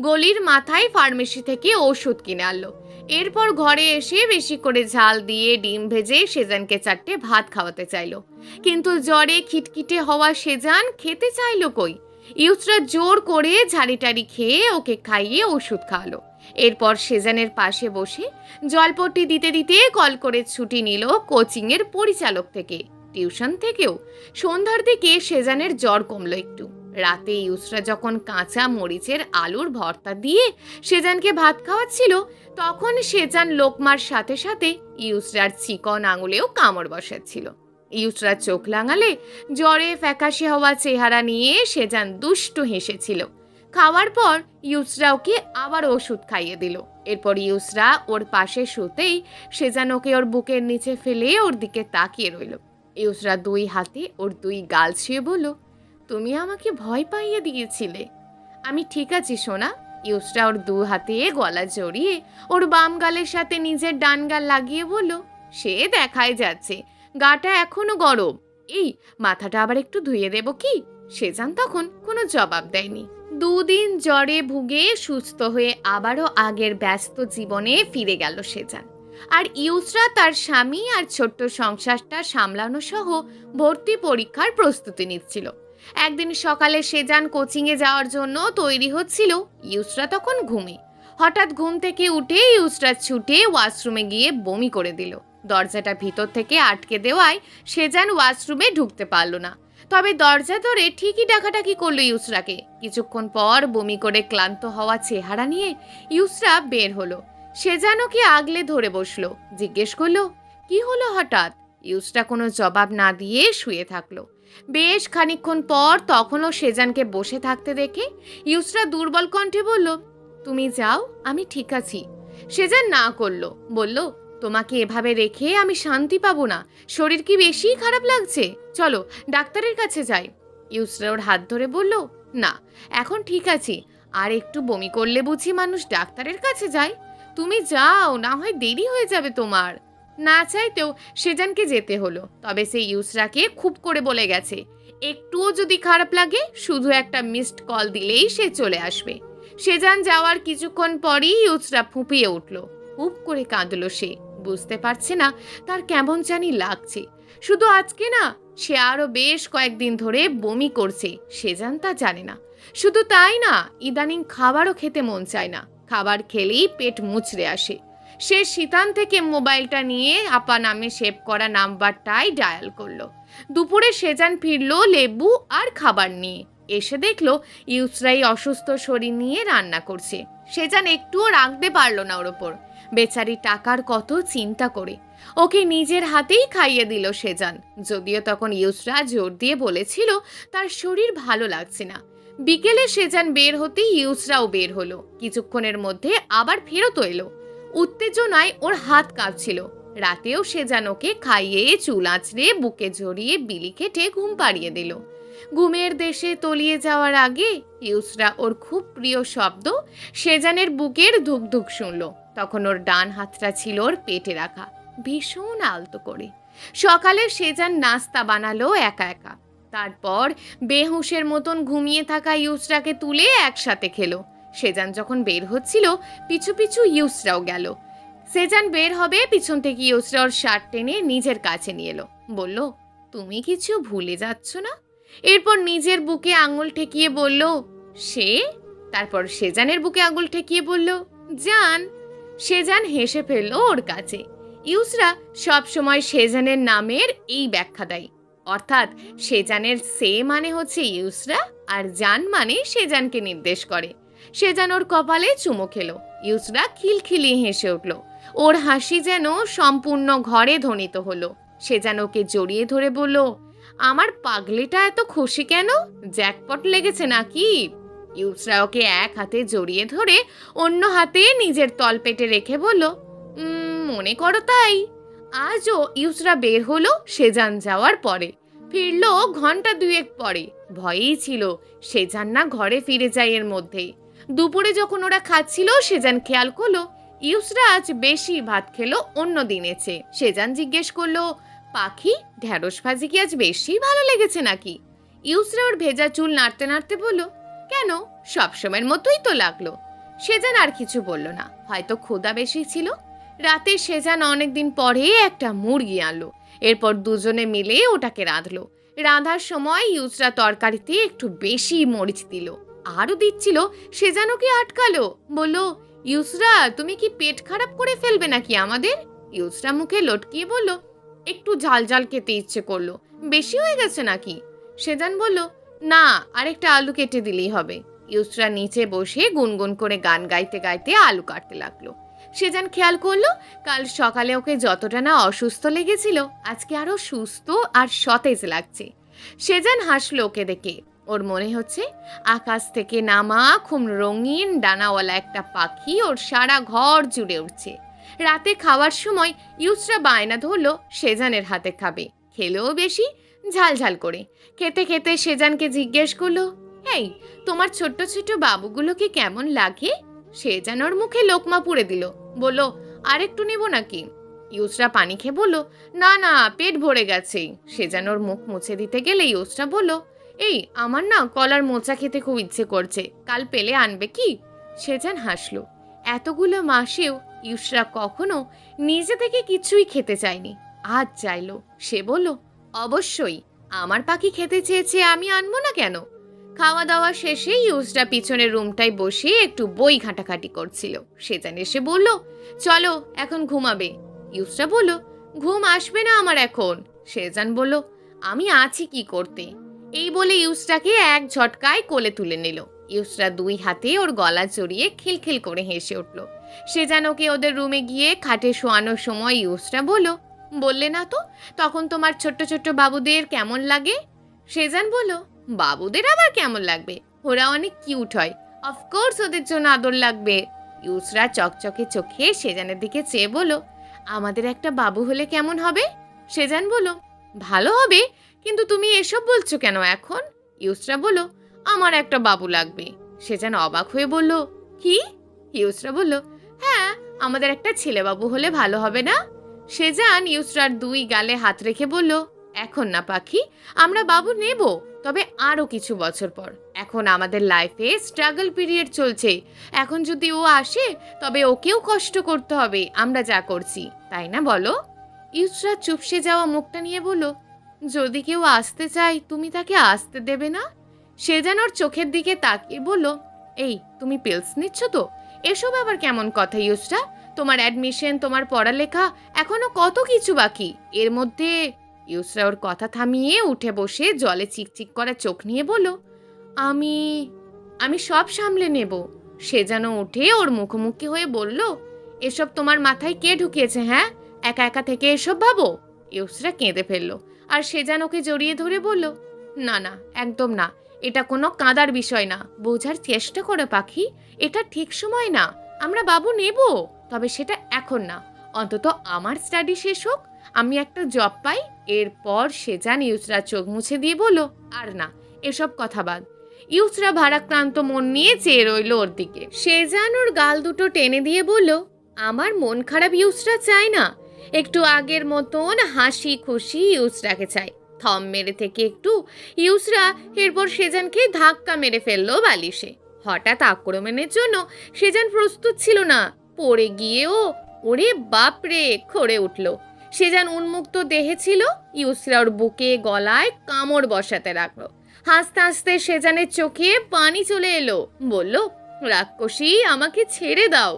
গলির মাথায় ফার্মেসি থেকে ওষুধ কিনে আনলো। এরপর ঘরে এসে বেশি করে ঝাল দিয়ে ডিম ভেজে সেজানকে 4টে ভাত খাওয়াতে চাইলো, কিন্তু জ্বরে খিটখিটে হওয়া সেজান খেতে চাইলো কই। ইউসরা জোর করে ঝাড়িটারি খেয়ে ওকে খাইয়ে ওষুধ খাওয়ালো। এরপর সেজানের পাশে বসে জলপট্টি দিতে দিতে কল করে ছুটি নিল কোচিংয়ের পরিচালক থেকে, টিউশন থেকেও। সন্ধ্যার দিকে সেজানের জ্বর কমলো একটু। রাতে ইউসরা যখন কাঁচা মরিচের আলুর ভর্তা দিয়ে সেজানকে ভাত খাওয়াচ্ছিল, তখন সেজান লোকমার সাথে সাথে ইউসরার চিকন আঙুলেও কামড় বসাচ্ছিল। ইউসরা চোখ লাঙালে জ্বরে ফ্যাকাশে হওয়া চেহারা নিয়ে সেজান দুষ্টু হেসেছিল। খাওয়ার পর ইউসরা ওকে আবার ওষুধ খাইয়ে দিল। এরপর ইউসরা ওর পাশে শুতেই সেজান ওকে ওর বুকের নিচে ফেলে ওর দিকে তাকিয়ে রইল। ইউসরা 2 হাতে ওর 2 গাল ছুঁয়ে বলল, তুমি আমাকে ভয় পাইয়ে দিয়েছিলে। আমি ঠিক আছি সোনা। ইউসরা ওর 2 হাতে গলা জড়িয়ে ওর বাম গালের সাথে নিজের ডান গাল লাগিয়ে বলল, সে দেখাই যাচ্ছে, গাটা এখনো গরম। এই মাথাটা আবার একটু ধুয়ে দেব কি? সেজান তখন কোনো জবাব দেয়নি। 2 দিন জ্বরে ভুগে সুস্থ হয়ে আবারও আগের ব্যস্ত জীবনে ফিরে গেল সেজান। আর ইউসরা তার স্বামী আর ছোট্ট সংসারটা সামলানো সহ ভর্তি পরীক্ষার প্রস্তুতি নিচ্ছিল। একদিন সকালে সেজান কোচিংয়ে যাওয়ার জন্য তৈরি হচ্ছিল, ইউসরা তখন ঘুমে। হঠাৎ ঘুম থেকে উঠে ইউসরা ছুটে ওয়াশরুমে গিয়ে বমি করে দিল। দরজাটা ভিতর থেকে আটকে দেওয়ায় সেজান ওয়াশরুমে ঢুকতে পারল না। তবে দরজা ধরে ঠিকই ডাকাডাকি করলো ইউসরাকে। কিছুক্ষণ পর বমি করে ক্লান্ত হওয়া চেহারা নিয়ে ইউসরা বের হলো। সেজান ওকে আগলে ধরে বসলো, জিজ্ঞেস করলো, কি হলো হঠাৎ? ইউসরা কোনো জবাব না দিয়ে শুয়ে থাকলো। বেশ খানিকক্ষণ পর তখনও সেজানকে বসে থাকতে দেখে ইউসরা দুর্বল কণ্ঠে বলল, তুমি যাও, আমি ঠিক আছি। সেজান না করলো, বলল, তোমাকে এভাবে রেখে আমি শান্তি পাবো না। শরীর কি বেশি খারাপ লাগছে? চলো ডাক্তারের কাছে যাই। ইউসরা ওর হাত ধরে বলল, না এখন ঠিক আছি। আর একটু বমি করলে বুঝি মানুষ ডাক্তারের কাছে যায়? তুমি যাও, না হয় দেরি হয়ে যাবে তোমার। না চাইতেও সেজানকে যেতে হলো। তবে সে ইউসরাকে খুব করে বলে গেছে, একটুও যদি খারাপ লাগে শুধু একটা মিসড কল দিলেই সে চলে আসবে। সেজান যাওয়ার কিছুক্ষণ পরই ইউসরা ফুঁপিয়ে উঠল। হুপ করে কাঁদলো সে। বুঝতে পারছে না তার কেমন জানি লাগছে। শুধু আজকে না, সে আরো বেশ কয়েকদিন ধরে বমি করছে। সেজান তা জানে না। শুধু তাই না, ইদানিং খাবারও খেতে মন চায় না। খাবার খেলেই পেট মুচড়ে আসে। সে শীতান থেকে মোবাইলটা নিয়ে আপা নামে সেভ করা নাম্বারটাই ডায়াল করলো। দুপুরে সেজান ফিরলো লেবু আর খাবার নিয়ে। এসে দেখলো ইউসরাই অসুস্থ শরীর নিয়ে রান্না করছে। সেজান একটুও রাখতে পারলো না ওর ওপর। বেচারি টাকার কত চিন্তা করে ওকে নিজের হাতেই খাইয়ে দিল সেজান। যদিও তখন ইউসরা জোর দিয়ে বলেছিল তার শরীর ভালো লাগছে না। বিকেলে সেজান বের হতেই ইউসরাও বের হলো। কিছুক্ষণের মধ্যে আবার ফেরত এলো। উত্তেজনায় ওর হাত কাঁপছিল। রাতেও সেজান ওকে খাইয়ে চুল আঁচড়ে বুকে জড়িয়ে বিলি কেটে ঘুম পাড়িয়ে দিল। ঘুমের দেশে তলিয়ে যাওয়ার আগে ইউসরা ওর খুব প্রিয় শব্দ সেজানের বুকের ধুকধুক শুনল। তখন ওর ডান হাতটা ছিল ওর পেটে রাখা, ভীষণ আলতো করে। সকালে সেজান নাস্তা বানালো একা একা। তারপর বেহুশের মতন ঘুমিয়ে থাকা ইউসরাকে তুলে একসাথে খেলো। সেজান যখন বের হচ্ছিল পিছু পিছু ইউসরাও গেল। সেজান বের হবে, পিছন থেকে ইউসরা ওর শার্ট টেনে নিজের কাছে নিয়ে এলো। বলল, তুমি কিছু ভুলে যাচ্ছ না? এরপর নিজের বুকে আঙুল ঠেকিয়ে বলল, সে? তারপর সেজানের বুকে আঙুল ঠেকিয়ে বলল, জান। সেজান হেসে ফেললো ওর কাছে। ইউসরা সব সময় সেজানের নামের এই ব্যাখ্যা দেয়, অর্থাৎ সেজানের সে মানে হচ্ছে ইউসরা আর জান মানে সেজানকে নির্দেশ করে। সেজান ওর কপালে চুমো খেলো। ইউসরা খিলখিলিয়ে হেসে উঠল। ওর হাসি যেন সম্পূর্ণ ঘরে ধ্বনিত হলো। সেজান ওকে জড়িয়ে ধরে বলল, আমার পাগলিটা এত খুশি কেন? জ্যাকপট লেগেছে নাকি? ইউসরা ওকে এক হাতে জড়িয়ে ধরে অন্য হাতে নিজের তলপেটে রেখে বলল, মনে করো তাই। আজও ইউসরা বের হলো সেজান যাওয়ার পরে, ফিরল ঘন্টা দুয়েক পরে। ভয়েই ছিল সেজান না ঘরে ফিরে যায় এর মধ্যেই। দুপুরে যখন ওরা খাচ্ছিল সেজান খেয়াল করলো ইউসরা আজ বেশি ভাত খেলো অন্য দিনের চেয়ে। সেজান জিজ্ঞেস করলো, পাখি, ঢ্যাঁড়স ভাজি কি আজ বেশি ভালো লেগেছে নাকি? ইউসরা ওর ভেজা চুল নাড়তে নাড়তে বলল, কেন, সবসময়ের মতোই তো লাগলো। সেজান আর কিছু বলল না, হয়তো ক্ষুধা বেশি ছিল। রাতে সেজান অনেকদিন পরে একটা মুরগি আনলো। এরপর দুজনে মিলে ওটাকে রাঁধলো। রাঁধার সময় ইউসরা তরকারিতে একটু বেশি মরিচ দিল, আরও দিচ্ছিল। সেজান ওকে আটকালো, বলল, ইউসরা, তুমি কি পেট খারাপ করে ফেলবে নাকি আমাদের? ইউসরা মুখে লটকিয়ে বলল, একটু ঝাল ঝাল খেতে ইচ্ছে করলো, বেশি হয়ে গেছে নাকি? সেজান বলল, না, আরেকটা আলু কেটে দিলেই হবে। ইউসরা নিচে বসে গুনগুন করে গান গাইতে গাইতে আলু কাটতে লাগলো। সেজান খেয়াল করলো কাল সকালে ওকে যতটা না অসুস্থ লেগেছিল, আজকে আরো সুস্থ আর সতেজ লাগছে। সেজান হাসলো ওকে দেখে। ওর মনে হচ্ছে আকাশ থেকে নামা খুব রঙিন ডানাওয়ালা একটা পাখি ওর সারা ঘর জুড়ে উঠছে। রাতে খাওয়ার সময় ইউসরা বায়না ধরলো সেজানের হাতে খাবে, খেলেও বেশি ঝাল ঝাল করে। খেতে খেতে সেজানকে জিজ্ঞেস করলো, এই, তোমার ছোট্ট ছোট্ট বাবুগুলোকে কেমন লাগে? সেজান ওর মুখে লোকমা পুড়ে দিল, বলল, আরেকটু নেব নাকি? ইউসরা পানি খেয়ে বলল, না না, পেট ভরে গেছে। সেজান ওর মুখ মুছে দিতে গেলে ইউসরা বলল, এই, আমার না কলার মোচা খেতে খুব ইচ্ছে করছে, কাল পেলে আনবে কি? সেজান হাসলো। এতগুলো মাসেও ইউসরা কখনো নিজে থেকে কিছুই খেতে চায়নি, আজ চাইলো। সে বলল, অবশ্যই, আমার পাখি খেতে চেয়েছে, আমি আনবো না কেন? খাওয়া দাওয়া শেষে ইউসরা পিছনের রুমটায় বসে একটু বই ঘাটাঘাটি করছিল। সেজান এসে বলল, চলো, এখন ঘুমাবে। ইউসরা বলল, ঘুম আসবে না আমার এখন। সেজান বলল, আমি আছি কি করতে? এই বলে ইউসরাকে এক ঝটকায় কোলে তুলে নিল। ইউসরা দুই হাতে ওর গলা জড়িয়ে খিলখিল করে হেসে উঠল। সেজান ওকে ওদের রুমে গিয়ে খাটে শোয়ানোর সময় ইউসরা বলল, বললে না তো তখন তোমার ছোট্ট ছোট্ট বাবুদের কেমন লাগে? সেজান বলল, বাবুদের আবার কেমন লাগবে, ওরা অনেক কিউট হয়, অফকোর্স ওদের জন্য আদর লাগবে। ইউসরা চকচকে চোখে সেজানের দিকে চেয়ে বলল, আমাদের একটা বাবু হলে কেমন হবে? সেজান বলল, ভালো হবে, কিন্তু তুমি এসব বলছো কেন এখন? ইউসরা বলল, আমার একটা বাবু লাগবে। সেজান অবাক হয়ে বলল, কি? ইউসরা বলল, হ্যাঁ, আমাদের একটা ছেলে বাবু হলে ভালো হবে না? সেজান ইউসরার দুই গালে হাত রেখে বলল, এখন না পাখি, আমরা বাবু নেব, তবে আরো কিছু বছর পর। এখন আমাদের লাইফে স্ট্রাগল পিরিয়ড চলছে, এখন যদি ও আসে তবে ওকেও কষ্ট করতে হবে আমরা যা করছি, তাই না বলো? ইউসরা চুপসে যাওয়া মুখটা নিয়ে বলল, যদি কেউ আসতে চায় তুমি তাকে আসতে দেবে না? সেজান ওর চোখের দিকে তাকিয়ে বলল, এই, তুমি পিলস নিচ্ছ তো? এসব আবার কেমন কথা ইউসরা? তোমার অ্যাডমিশন, তোমার পড়ালেখা, এখনো কত কিছু বাকি। এর মধ্যে ইউসরা ওর কথা থামিয়ে উঠে বসে জলে চিকচিক করা চোখ নিয়ে বলল, আমি আমি সব সামলে নেব। সেজানো উঠে ওর মুখোমুখি হয়ে বলল, এসব তোমার মাথায় কে ঢুকিয়েছে? হ্যাঁ, একা একা থেকে এসব ভাবো? ইউসরা কেঁদে ফেললো, আর সেজান ওকে জড়িয়ে ধরে বলল, না না, একদম না, এটা কোনো কাঁদার বিষয় না, বোঝার চেষ্টা করো পাখি, এটা ঠিক সময় না, আমরা বাবু নেব, তবে সেটা এখন না, অন্তত আমার স্টাডি শেষ হোক, আমি একটা জব পাই। এরপর সেজান ইউসরা চোখ মুছে দিয়ে বলল, আর না, এসব কথা বাদ। ইউসরা ভারাক্রান্ত মন নিয়ে চেয়ে রইল ওর দিকে। সেজান ওর গাল দুটো টেনে দিয়ে বলল, আমার মন খারাপ ইউসরা চায় না, একটু আগের মতন হাসি খুশি ইউসরাকে চাই। থম মেরে থেকে একটু ইউসরা এরপর সেজানকে ধাক্কা মেরে ফেললো বালিশে। হঠাৎ আক্রমণের জন্য সেজান প্রস্তুত ছিল না, পড়ে গিয়েও ওরে বাপরে করে উঠল। সেজান উন্মুক্ত দেহে ছিল, ইউসরা ওর বুকে গলায় কামড় বসাতে রাখলো। হাসতে হাসতে সেজানের চোখে পানি চলে এলো, বলল, রাক্ষসী, আমাকে ছেড়ে দাও।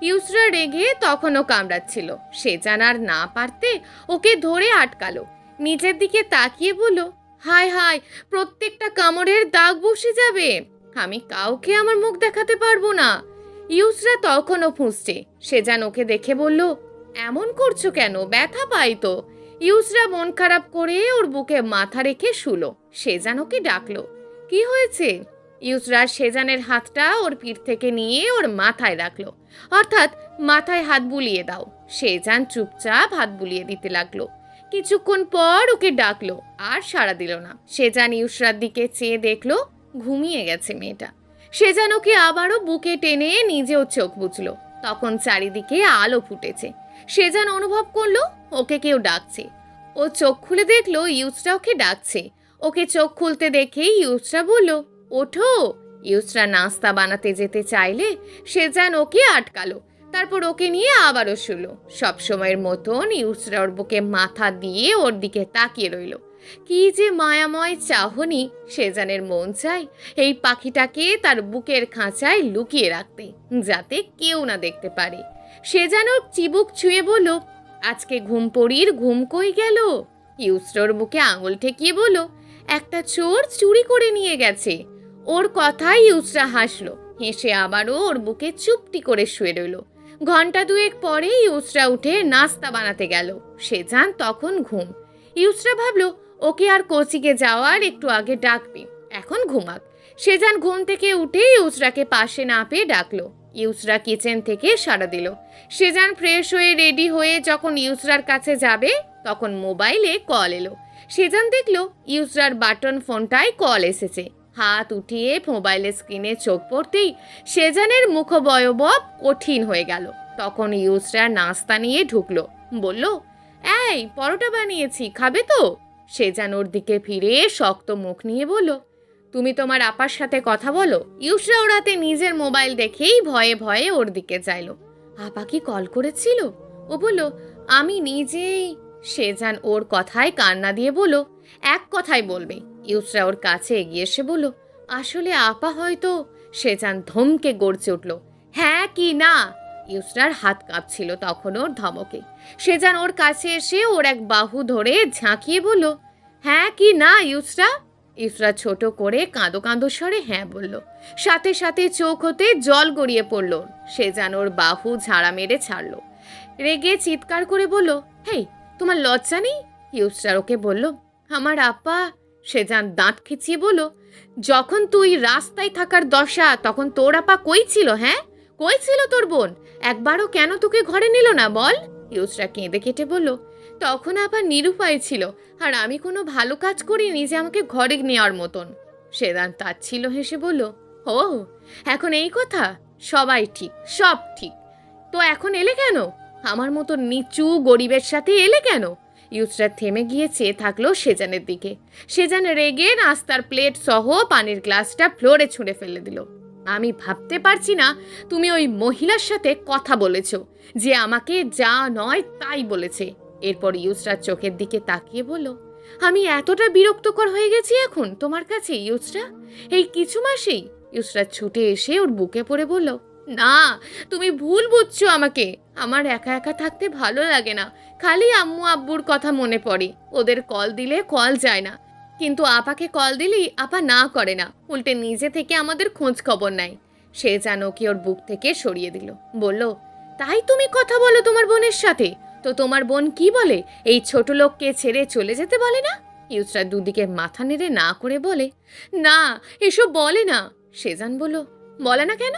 ইউসরা রেগে তখনও কামড়াচ্ছিল। সেজান আর না পারতে ওকে ধরে আটকালো, নিজের দিকে তাকিয়ে বলল, হায় হায়, প্রত্যেকটা কামড়ের দাগ বসে যাবে। আমি কাউকে আমার মুখ দেখাতে পারবো না। ইউসরা তখনও ফুঁসছে। সেজান ওকে দেখে বলল, এমন করছো কেন? ব্যথা পাই তো। ইউসরা মন খারাপ করে ওর বুকে মাথা রেখে শুলো। সেজান ওকে ডাকলো, কি হয়েছে? ইউসরা সেজানের হাতটা ওর পিঠ থেকে নিয়ে ওর মাথায় রাখলো, অর্থাৎ মাথায় হাত বুলিয়ে দাও। সেজান চুপচাপ হাত বুলিয়ে দিতে লাগলো। কিছুক্ষণ পর ওকে ডাকলো, আর সাড়া দিল না। সেজান ইউসরার দিকে চেয়ে দেখলো ঘুমিয়ে গেছে মেয়েটা। সেজান ওকে আবারও বুকে টেনে নিজেও চোখ বুঝলো। তখন চারিদিকে আলো ফুটেছে। সেজান অনুভব করলো ওকে কেউ ডাকছে। ও চোখ খুলে দেখলো ইউসরা ওকে ডাকছে। ওকে চোখ খুলতে দেখে ইউসরা বলল, ওঠো। ইউসরা নাস্তা বানাতে যেতে চাইলে সেজান ওকে আটকালো। তারপর ওকে নিয়ে আবারও শুলো। সবসময়ের মতন ইউসরা ওর বুকে মাথা দিয়ে ওর দিকে তাকিয়ে রইল। কি যে মায়াময় চাহনি! সেজানের মন চায় এই পাখিটাকে তার বুকের খাঁচায় লুকিয়ে রাখতে, যাতে কেউ না দেখতে পারে। সেজান ওর চিবুক ছুঁয়ে বলল, আজকে ঘুমপড়ির ঘুম কই গেল? ইউসরার বুকে আঙুল ঠেকিয়ে বলল, একটা চোর চুরি করে নিয়ে গেছে। ওর কথায় ইউসরা হাসলো। হেসে আবারও ওর বুকে চুপটি করে শুয়ে রইল। ঘন্টা দুয়েক পরে ইউসরা উঠে নাস্তা বানাতে গেল। সেজান তখন ঘুম। ইউসরা ভাবলো ওকে আর কোচিংয়ে যাওয়ার একটু আগে ডাকবে, এখন ঘুমাক। সেজান ঘুম থেকে উঠে ইউসরাকে পাশে না পেয়ে ডাকলো। ইউসরা কিচেন থেকে সাড়া দিল। সেজান ফ্রেশ হয়ে রেডি হয়ে যখন ইউসরার কাছে যাবে তখন মোবাইলে কল এলো। সেজান দেখলো ইউসরার বাটন ফোনটায় কল এসেছে। হাত উঠিয়ে মোবাইলের স্ক্রিনে চোখ পড়তেই সেজানের মুখবয়ব কঠিন হয়ে গেল। তখন ইউসরা নাস্তা নিয়ে ঢুকলো। বলল, এই পরোটা বানিয়েছি, খাবে তো? সেজান ওর দিকে ফিরে শক্ত মুখ নিয়ে বলল, তুমি তোমার আপার সাথে কথা বলো। ইউসরা ওর হাতে নিজের মোবাইল দেখেই ভয়ে ভয়ে ওর দিকে চাইলো। আপা কি কল করেছিল? ও বলল, আমি নিজেই। সেজান ওর কথায় কান্না দিয়ে বলল, এক কথাই বলবে। ইউসরা ওর কাছে এগিয়ে এসে বলল, আসলে আপা হয়তো। সেজান ধমকে গড়ছে উঠল, হ্যাঁ কি না? ইউসরার হাত কাঁপছিল তখন ওর ধমকে। সেজান ওর কাছে এসে ওর এক বাহু ধরে ঝাঁকিয়ে বলল, হ্যাঁ কি না ইউসরা? ইউসরা ছোট করে কাঁদো কাঁদো স্বরে হ্যাঁ বলল। সাথে সাথে চোখ হতে জল গড়িয়ে পড়ল। সেজান ওর বাহু ঝাড়া মেরে ছাড়ল। রেগে চিৎকার করে বলল, হেই, তোমার লজ্জা নেই? ইউসরা ওকে বলল, আমার আপা। সেজান দাঁত খিচিয়ে বলল, যখন তুই রাস্তায় থাকার দশা তখন তোর আপা কই ছিল? হ্যাঁ, কই ছিল তোর বোন? একবারও কেন তোকে ঘরে নিল না বল? ইউসরা কেঁদে কেটে বলল, তখন আপা নিরুপায় ছিল, আর আমি কোনো ভালো কাজ করিনি যে আমাকে ঘরে নেওয়ার মতন। সেজান তাচ্ছিল হেসে বলল, ও, এখন এই কথা? সবাই ঠিক, সব ঠিক। তো এখন এলে কেন? আমার মতো নিচু গরিবের সাথে এলে কেন? ইউসরা থেমে গিয়ে চেয়ে থাকলো সেজানের দিকে। সেজান রেগে নাস্তার প্লেট সহ পানির গ্লাসটা ফ্লোরে ছুঁড়ে ফেলে দিল। আমি ভাবতে পারছি না তুমি ওই মহিলার সাথে কথা বলেছ, যে আমাকে যা নয় তাই বলেছে। এরপর ইউসরার চোখের দিকে তাকিয়ে বলল, আমি এতটা বিরক্তকর হয়ে গেছি এখন তোমার কাছে ইউসরা, এই কিছু মাসেই? ইউসরা ছুটে এসে ওর বুকে পড়ে বলল, না, তুমি ভুল বুঝছো আমাকে। আমার একা একা থাকতে ভালো লাগে না। খালি আম্মু আব্বুর কথা মনে পড়ে। ওদের কল দিলে কল যায় না, কিন্তু আপাকে কল দিলেই আপা না করে না, উল্টে নিজে থেকে আমাদের খোঁজ খবর নেয়। সে যেন কি ওর বুক থেকে সরিয়ে দিল। বলল, তাই তুমি কথা বলো তোমার বোনের সাথে? তো তোমার বোন কি বলে? এই ছোট লোককে ছেড়ে চলে যেতে বলে না? ইউসরা দুদিকে মাথা নেড়ে না করে বলে, না, এসব বলে না। সেজান বলল, বলে না কেন?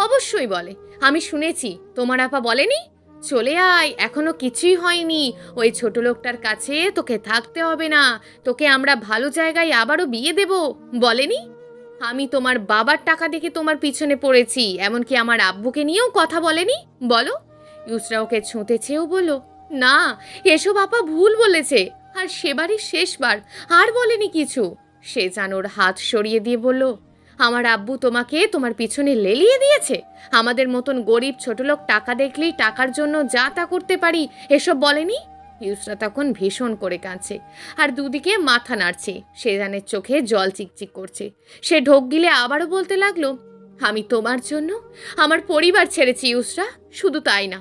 অবশ্যই বলে, আমি শুনেছি। তোমার আপা বলেনি? চলে আয়, এখনো কিছুই হয়নি। ওই ছোট লোকটার কাছে তোকে থাকতে হবে না, তোকে আমরা ভালো জায়গায় আবারও বিয়ে দেব বলেনি? আমি তোমার বাবার টাকা দেখে তোমার পিছনে পড়েছি, এমনকি আমার আব্বুকে নিয়েও কথা বলেনি? বলো। ইউসরা ওকে ছুঁতে চেয়েও বলল, না, এসব আপা ভুল বলেছে, আর সেবারই শেষবার, আর বলেনি কিছু। সে জানোর হাত সরিয়ে দিয়ে বলল, আমার আব্বু তোমাকে তোমার পিছনে লেলিয়ে দিয়েছে? আমাদের মতন গরিব ছোটলোক টাকা দেখলেই টাকার জন্য যা তা করতে পারি, এসব বলেনি? ইউসরা তখন ভীষণ করে কাঁদছে আর দুদিকে মাথা নাড়ছে। সেজানের চোখে জল চিকচিক করছে। সে ঢোক গিলে আবারও বলতে লাগলো, আমি তোমার জন্য আমার পরিবার ছেড়েছি ইউসরা। শুধু তাই না,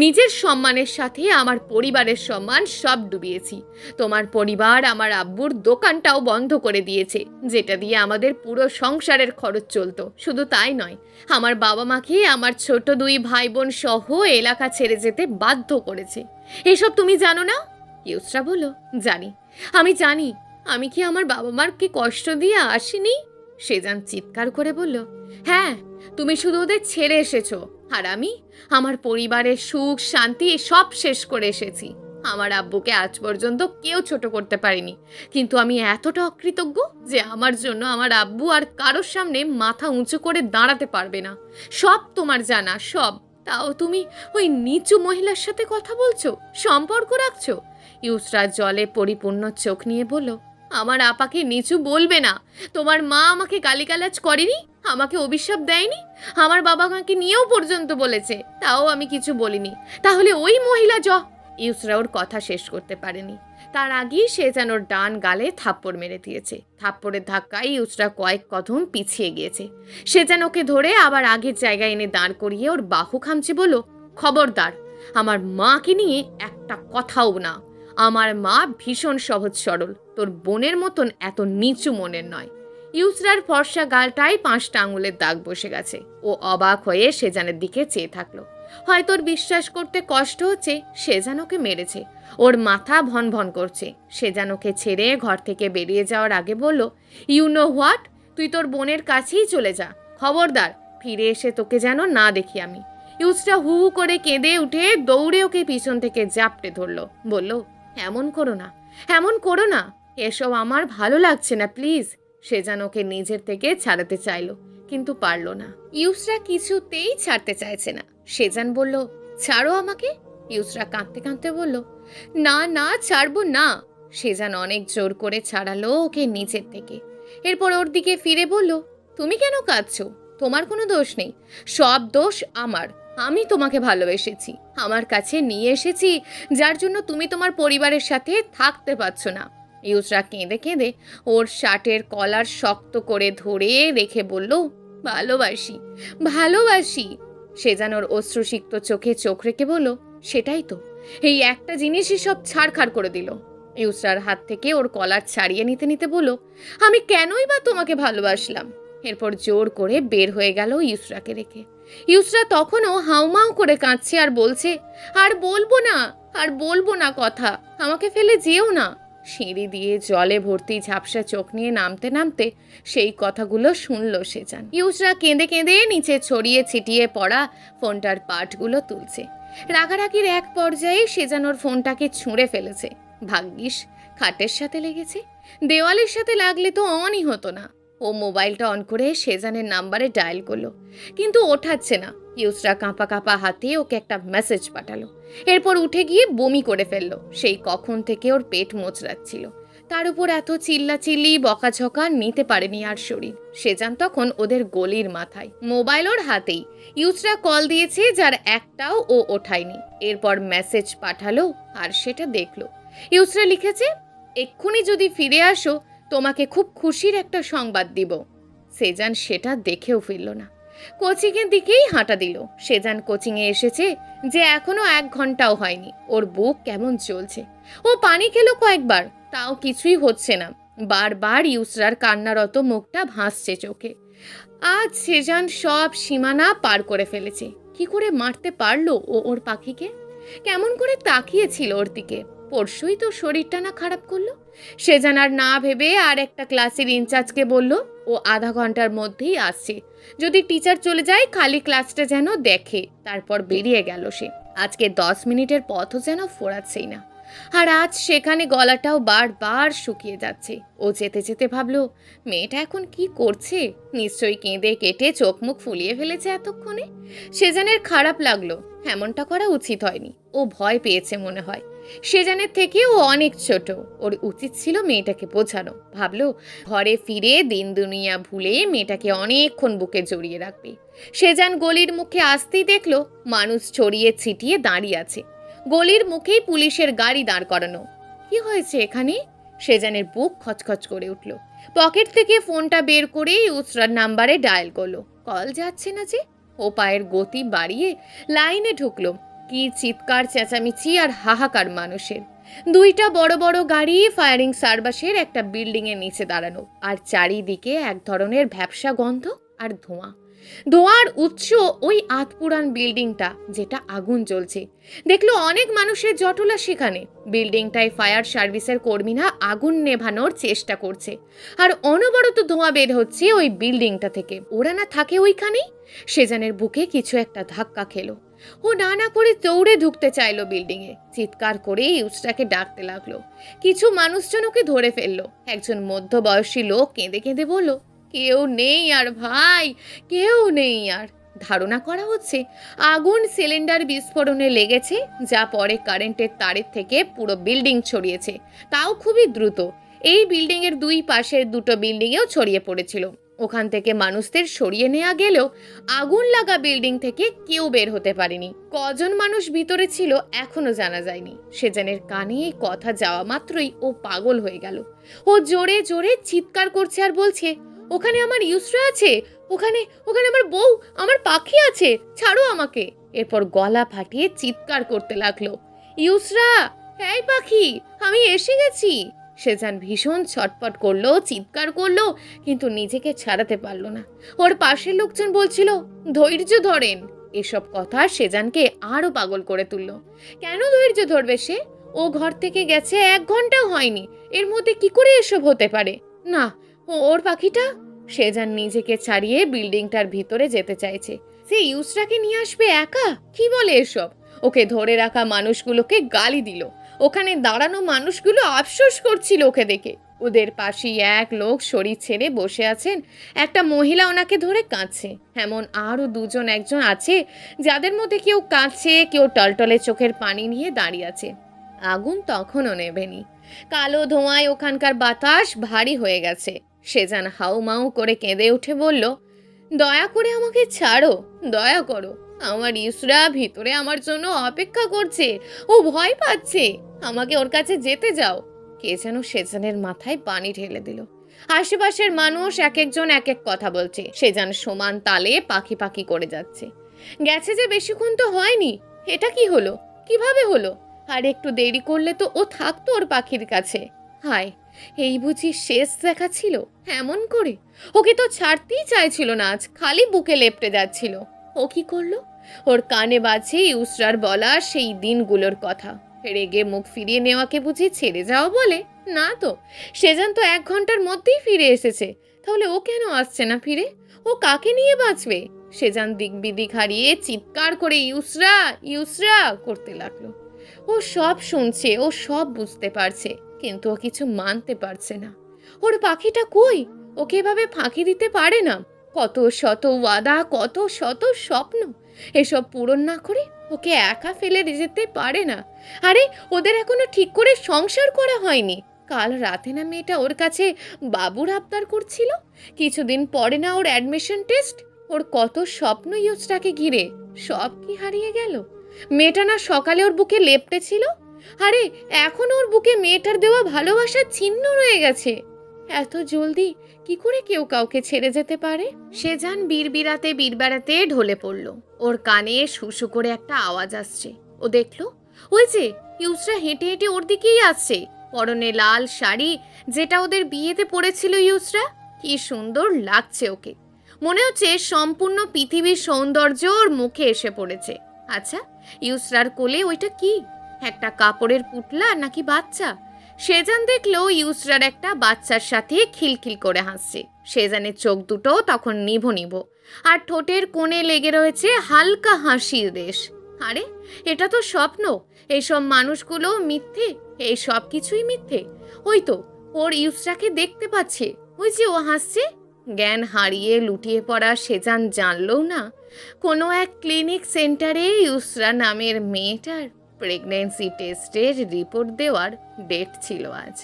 নিজের সম্মানের সাথে আমার পরিবারের সম্মান সব ডুবিয়েছি। তোমার পরিবার আমার আব্বুর দোকানটাও বন্ধ করে দিয়েছে, যেটা দিয়ে আমাদের পুরো সংসারের খরচ চলতো। শুধু তাই নয়, আমার বাবা মাকে আমার ছোট 2 ভাই বোন সহ এলাকা ছেড়ে যেতে বাধ্য করেছে। এসব তুমি জানো না? ইউসরা বলল, জানি, আমি জানি। আমি কি আমার বাবা মারকে কষ্ট দিয়ে আসিনি? সেজান চিৎকার করে বলল, হ্যাঁ, তুমি শুধু ওদের ছেড়ে এসেছো, আর আমি আমার পরিবারের সুখ শান্তি সব শেষ করে এসেছি। আমার আব্বুকে আজ পর্যন্ত কেউ ছোট করতে পারেনি, কিন্তু আমি এতটা অকৃতজ্ঞ যে আমার জন্য আমার আব্বু আর কারোর সামনে মাথা উঁচু করে দাঁড়াতে পারবে না। সব তোমার জানা, সব। তাও তুমি ওই নিচু মহিলার সাথে কথা বলছো, সম্পর্ক রাখছো? ইউসরা জলে পরিপূর্ণ চোখ নিয়ে বলল, আমার আপাকে নিচু বলবে না। তোমার মা আমাকে গালিগালাজ করেনি, আমাকে অভিশাপ দেয়নি, আমার বাবা মাকে নিয়েও পর্যন্ত বলেছে, তাও আমি কিছু বলিনি। তাহলে ওই মহিলা ইউসরা ওর কথা শেষ করতে পারেনি। তার আগেই সে যেন ওর ডান গালে থাপ্পড় মেরে দিয়েছে। থাপ্পড়ের ধাক্কায় ইউসরা কয়েক কদম পিছিয়ে গিয়েছে। সে যেন ওকে ধরে আবার আগের জায়গায় এনে দাঁড় করিয়ে ওর বাহু খামচে বলল, খবরদার, আমার মাকে নিয়ে একটা কথাও না। আমার মা ভীষণ সহজ সরল, তোর বোনের মতন এত নিচু মনের নয়। ইউসরার ফর্সা গালটায় 5টা আঙুলের দাগ বসে গেছে। ও অবাক হয়ে সেজানের দিকে চেয়ে থাকলো। হয়তো ওর বিশ্বাস করতে কষ্ট হচ্ছে সেজান ওকে মেরেছে। ওর মাথা ভন ভন করছে। সেজান ওকে ছেড়ে ঘর থেকে বেরিয়ে যাওয়ার আগে বলল, ইউ নো হোয়াট, তুই তোর বোনের কাছেই চলে যা। খবরদার, ফিরে এসে তোকে যেন না দেখি আমি। ইউসরা হু হু করে কেঁদে উঠে দৌড়ে ওকে পিছন থেকে জাপটে ধরলো। বলল, এমন করো না, এমন করো না, এসব আমার ভালো লাগছে না, প্লিজ। সেজান ওকে নিজের থেকে ছাড়াতে চাইলো, কিন্তু পারল না। ইউসরা কিছুতেই ছাড়তে চাইছে না। সেজান বলল, ছাড়ো আমাকে। ইউসরা কাঁদতে কাঁদতে বলল, না না, ছাড়বো না। সেজান অনেক জোর করে ছাড়ালো ওকে নিজের থেকে। এরপর ওর দিকে ফিরে বলল, তুমি কেন কাঁদছো? তোমার কোনো দোষ নেই, সব দোষ আমার। আমি তোমাকে ভালোবেসেছি, আমার কাছে নিয়ে এসেছি, যার জন্য তুমি তোমার পরিবারের সাথে থাকতে পারছো না। ইউসরা কেঁদে কেঁদে ওর শার্টের কলার শক্ত করে ধরে রেখে বলল, ভালোবাসি, ভালোবাসি। সেজান ওর অশ্রুসিক্ত চোখে চোখ রেখে বলল, সেটাই তো, এই একটা জিনিসই সব ছাড়খাড় করে দিল। ইউসরার হাত থেকে ওর কলার ছাড়িয়ে নিতে নিতে বলল, আমি কেনই বা তোমাকে ভালোবাসলাম? এরপর জোর করে বের হয়ে গেল ইউসরাকে রেখে। ইউসরা তখনও হাউমাউ করে কাঁদছে আর বলছে, আর বলবো না, আর বলবো না কথা, আমাকে ফেলে যেও না। সিঁড়ি দিয়ে জলে ভর্তি ঝাপসা চোখ নিয়ে নামতে নামতে সেই কথাগুলো শুনল সেজান। ইউসরা কেঁদে কেঁদে নিচে ছড়িয়ে ছিটিয়ে পড়া ফোনটার পার্টগুলো তুলছে। রাগারাগির এক পর্যায়ে সেজান ওর ফোনটাকে ছুঁড়ে ফেলেছে। ভাগ্যিস খাটের সাথে লেগেছে, দেওয়ালের সাথে লাগলে তো অনই হতো না। ও মোবাইলটা অন করে সেজানের নাম্বারে ডায়াল করলো, কিন্তু ওঠাচ্ছে না। ইউসরা কাঁপা কাঁপা হাতে ওকে একটা মেসেজ পাঠালো। এরপর উঠে গিয়ে বমি করে ফেললো। সেই কখন থেকে ওর পেট মোচড়াচ্ছিল। তার উপর এত চিল্লাচিল্লি বকাঝকা নিতে পারেনি আর শরীর। সেজান তখন ওদের গলির মাথায়, মোবাইল ওর হাতেই। ইউসরা কল দিয়েছে, যার একটাও ও ওঠায়নি। এরপর মেসেজ পাঠালো আর সেটা দেখলো। ইউসরা লিখেছে, এক্ষুনি যদি ফিরে আসো তোমাকে খুব খুশির একটা সংবাদ দিব। সেজান সেটা দেখেও ফিরল না, কোচিংয়ের দিকেই হাঁটা দিল। সেজান কোচিংয়ে এসেছে যে এখনো 1 ঘন্টাও হয়নি। ওর বুক কেমন চলছে। ও পানি খেলো কয়েকবার, তাও কিছুই হচ্ছে না। বারবার ইউসরার কান্নারত মুখটা ভাসছে চোখে। আজ সেজান সব সীমানা পার করে ফেলেছে। কি করে মারতে পারলো ও ওর পাখিকে? কেমন করে তাকিয়েছিল ওর দিকে? পরশুই তো শরীরটা না খারাপ করলো। সেজান আর না ভেবে আর একটা ক্লাসের ইনচার্জকে বলল, ও আধা ঘন্টার মধ্যেই আসছে, যদি টিচার চলে যায় খালি ক্লাসটা যেন দেখে। তারপর বেরিয়ে গেল সে। আজকে 10 মিনিটের পথও যেন ফোরাচ্ছেই না। আর আজ সেখানে গলাটাও বারবার শুকিয়ে যাচ্ছে। ও যেতে যেতে ভাবলো, মেয়েটা এখন কি করছে? নিশ্চয়ই কেঁদে কেটে চোখ মুখ ফুলিয়ে ফেলেছে এতক্ষণে। সেজানের খারাপ লাগলো, এমনটা করা উচিত হয়নি। ও ভয় পেয়েছে মনে হয়। সেজানের থেকে ও অনেক ছোট, ওর উচিত ছিল মেয়েটাকে বোঝানো। ভাবলো ঘরে ফিরে দিন দুনিয়া ভুলে মেয়েটাকে অনেকক্ষণ বুকে জড়িয়ে রাখবে। সেজান গলির মুখে আসতেই দেখলো মানুষ ছড়িয়ে ছিটিয়ে দাঁড়িয়ে আছে। গলির মুখেই পুলিশের গাড়ি দাঁড় করানো। কি হয়েছে এখানে? সেজানের বুক খচখচ করে উঠল। পকেট থেকে ফোনটা বের করে ইউসরার নাম্বারে ডায়াল করলো। কল যাচ্ছে না যে। ও পায়ের গতি বাড়িয়ে লাইনে ঢুকলো। কি চিৎকার চেঁচামেচি আর হাহাকার মানুষের। দুইটা বড় বড় গাড়ি ফায়ারিং সার্ভিসের একটা বিল্ডিংয়ের নিচে দাঁড়ানো, আর চারিদিকে এক ধরনের ভ্যাপসা গন্ধ আর ধোঁয়া। ধোঁয়ার উৎস ওই আধপুরান বিল্ডিংটা, যেটা আগুন জ্বলছে। দেখলো অনেক মানুষের জটলা সেখানে। বিল্ডিংটায় ফায়ার সার্ভিসের কর্মীরা আগুন নেভানোর চেষ্টা করছে, আর অনবরত ধোঁয়া বের হচ্ছে ওই বিল্ডিংটা থেকে। ওরা না থাকে ওইখানেই। সেজানের বুকে কিছু একটা ধাক্কা খেলো। ও না করে দৌড়ে ঢুকতে চাইলো বিল্ডিংয়ে। চিৎকার করে ইউসরাকে ডাকতে লাগলো। কিছু মানুষজন ওকে ধরে ফেললো। একজন মধ্যবয়সী লোক কেঁদে কেঁদে বলল, কেউ নেই আর ভাই, কেউ নেই আর। ধারণা করা হচ্ছে আগুন সিলিন্ডার বিস্ফোরণে লেগেছে, যা পরে কারেন্টের তারের থেকে পুরো বিল্ডিং ছড়িয়েছে, তাও খুবই দ্রুত। এই বিল্ডিং এর দুই পাশের দুটো বিল্ডিংয়েও ছড়িয়ে পড়েছিল। ওখান থেকে মানুষদের সরিয়ে নেওয়া গেলেও আগুন লাগা বিল্ডিং থেকে কেউ বের হতে পারেনি। কজন মানুষ ভিতরে ছিল এখনো জানা যায়নি। সেজানের কানে এই কথা যাওয়া মাত্রই ও পাগল হয়ে গেল। ও জোরে জোরে চিৎকার করছে আর বলছে, ওখানে আমার ইউসরা আছে, ওখানে ওখানে আমার বউ, আমার পাখি আছে, ছাড়ো আমাকে। এরপর গলা ফাটিয়ে চিৎকার করতে লাগলো, ইউসরা, এই পাখি, আমি এসে গেছি। সেজান ভীষণ ছটপট করলো, চিৎকার করলো, কিন্তু নিজেকে ছাড়াতে পারলো না। ওর পাশের লোকজন বলছিল, ধৈর্য ধরেন। এসব কথা সেজানকে আরো পাগল করে তুললো। কেন ধৈর্য ধরবে সে? ও ঘর থেকে গেছে 1 ঘন্টাও হয়নি, এর মধ্যে কি করে এসব হতে পারে? না, ওর পাখিটা। সেজান নিজেকে ছাড়িয়ে বিল্ডিংটার ভিতরে যেতে চাইছে। সে ইউসরাকে নিয়ে আসবে একা? কি বলে এসব? ওকে ধরে রাখা মানুষগুলোকে গালি দিল। ওখানে দাঁড়ানো মানুষগুলো আফসোস করছিল ওকে দেখে। ওদের পাশেই এক লোক শরীর ছেড়ে বসে আছেন। একটা মহিলা ওনাকে ধরে কাঁদছে। এমন আরও একজন আছে, যাদের মধ্যে কেউ কাঁদছে, কেউ টলটলে চোখের পানি নিয়ে দাঁড়িয়ে আছে। আগুন তখনও নেভেনি। কালো ধোঁয়ায় ওখানকার বাতাস ভারী হয়ে গেছে। সেজান হাউমাউ করে কেঁদে উঠে বলল, দয়া করে আমাকে ছাড়ো, দয়া করো। আমার ইউসরা ভিতরে আমার জন্য অপেক্ষা করছে, ও ভয় পাচ্ছে, আমাকে ওর কাছে যেতে যাও। কে যেন সেজানের মাথায় পানি ঢেলে দিল। আশেপাশের মানুষ এক একজন এক এক কথা বলছে। সেজান সমান তালে পাখি পাখি করে যাচ্ছে। গেছে যে বেশিক্ষণ তো হয়নি, এটা কি হলো, কিভাবে হলো? আর একটু দেরি করলে তো ও থাকতো ওর পাখির কাছে। হায়, এই বুঝি শেষ দেখা ছিল? এমন করে ওকে তো ছাড়তেই চাইছিল না, আজ খালি বুকে লেপটে যাচ্ছিল। ও কি করলো? ওর কানে বাজে ইউসরার বলা সেই দিনগুলোর কথা। রেগে মুখ ফিরিয়ে নেওয়াকে বুঝি ছেড়ে যাও বলে? না তো, সেজান তো 1 ঘন্টার মধ্যেই ফিরে এসেছে। তাহলে ও কেন আসছে না ফিরে? ও কাকে নিয়ে বাঁচবে? সেজান দিক বিদিক হারিয়ে চিৎকার করে ইউসরা, ইউসরা করতে লাগলো। ও সব শুনছে, ও সব বুঝতে পারছে, কিন্তু ও কিছু মানতে পারছে না। ওর পাখিটা কই? ওকে এভাবে ফাঁকি দিতে পারে না। কত শত ওয়াদা, কত শত স্বপ্ন, এসব পূরণ না করে ওকে একা ফেলে যেতে পারে না। আরে, ওদের এখনো ঠিক করে সংসার করা হয়নি। কাল রাতে না মেয়েটা ওর কাছে বাবুর আবদার করছিল। কিছুদিন পরে না ওর অ্যাডমিশন টেস্ট। ওর কত স্বপ্ন ইউসরাকে ঘিরে, সব কি হারিয়ে গেল? মেয়েটা না সকালে ওর বুকে লেপটে ছিল, আরে এখন ওর বুকে মেয়েটার দেওয়া ভালোবাসার চিহ্ন রয়ে গেছে। এত জলদি কি করে কেউ কাউকে ছেড়ে যেতে পারে? সেজান বীরবেড়াতে ঢলে পড়ল। ওর কানে শুশু করে একটা আওয়াজ আসছে। ও দেখলো, ওই যে ইউসরা হেঁটে হেঁটে ওর দিকেই আসছে। পরনে লাল শাড়ি, যেটা ওদের বিয়েতে পরেছিল ইউসরা। কি সুন্দর লাগছে ওকে। মনে হচ্ছে সম্পূর্ণ পৃথিবীর সৌন্দর্য ওর মুখে এসে পড়েছে। আচ্ছা, ইউসরার কোলে ওইটা কি? একটা কাপড়ের পুটলা নাকি বাচ্চা? সেজান দেখলো ইউসরার একটা বাচ্চার সাথে খিলখিল করে হাসছে। সেজানের চোখ দুটো তখন নিভো নিভো, আর ঠোঁটের কোণে লেগে রয়েছে হালকা হাসির রেশ। আরে, এটা তো স্বপ্ন। এইসব মানুষগুলো মিথ্যে, এই সব কিছুই মিথ্যে। ওই তো ওর ইউসরাকে দেখতে পাচ্ছে, ওই যে ও হাসছে। জ্ঞান হারিয়ে লুটিয়ে পড়া সেজান জানলও না, কোনো এক ক্লিনিক সেন্টারে ইউসরা নামের মেয়েটার প্রেগন্যান্সি টেস্টের রিপোর্ট দেওয়ার ডেট ছিল আজ।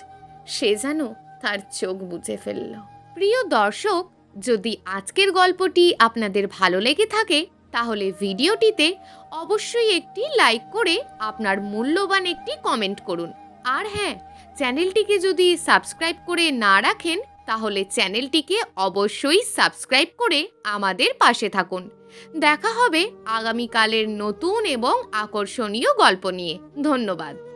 সে যেন তার চোখ বুজে ফেলল। প্রিয় দর্শক, যদি আজকের গল্পটি আপনাদের ভালো লেগে থাকে, তাহলে ভিডিওটিতে অবশ্যই একটি লাইক করে আপনার মূল্যবান একটি কমেন্ট করুন। আর হ্যাঁ, চ্যানেলটিকে যদি সাবস্ক্রাইব করে না রাখেন, তাহলে চ্যানেলটিকে অবশ্যই সাবস্ক্রাইব করে আমাদের পাশে থাকুন। দেখা হবে আগামীকালের নতুন এবং আকর্ষণীয় গল্প নিয়ে। ধন্যবাদ।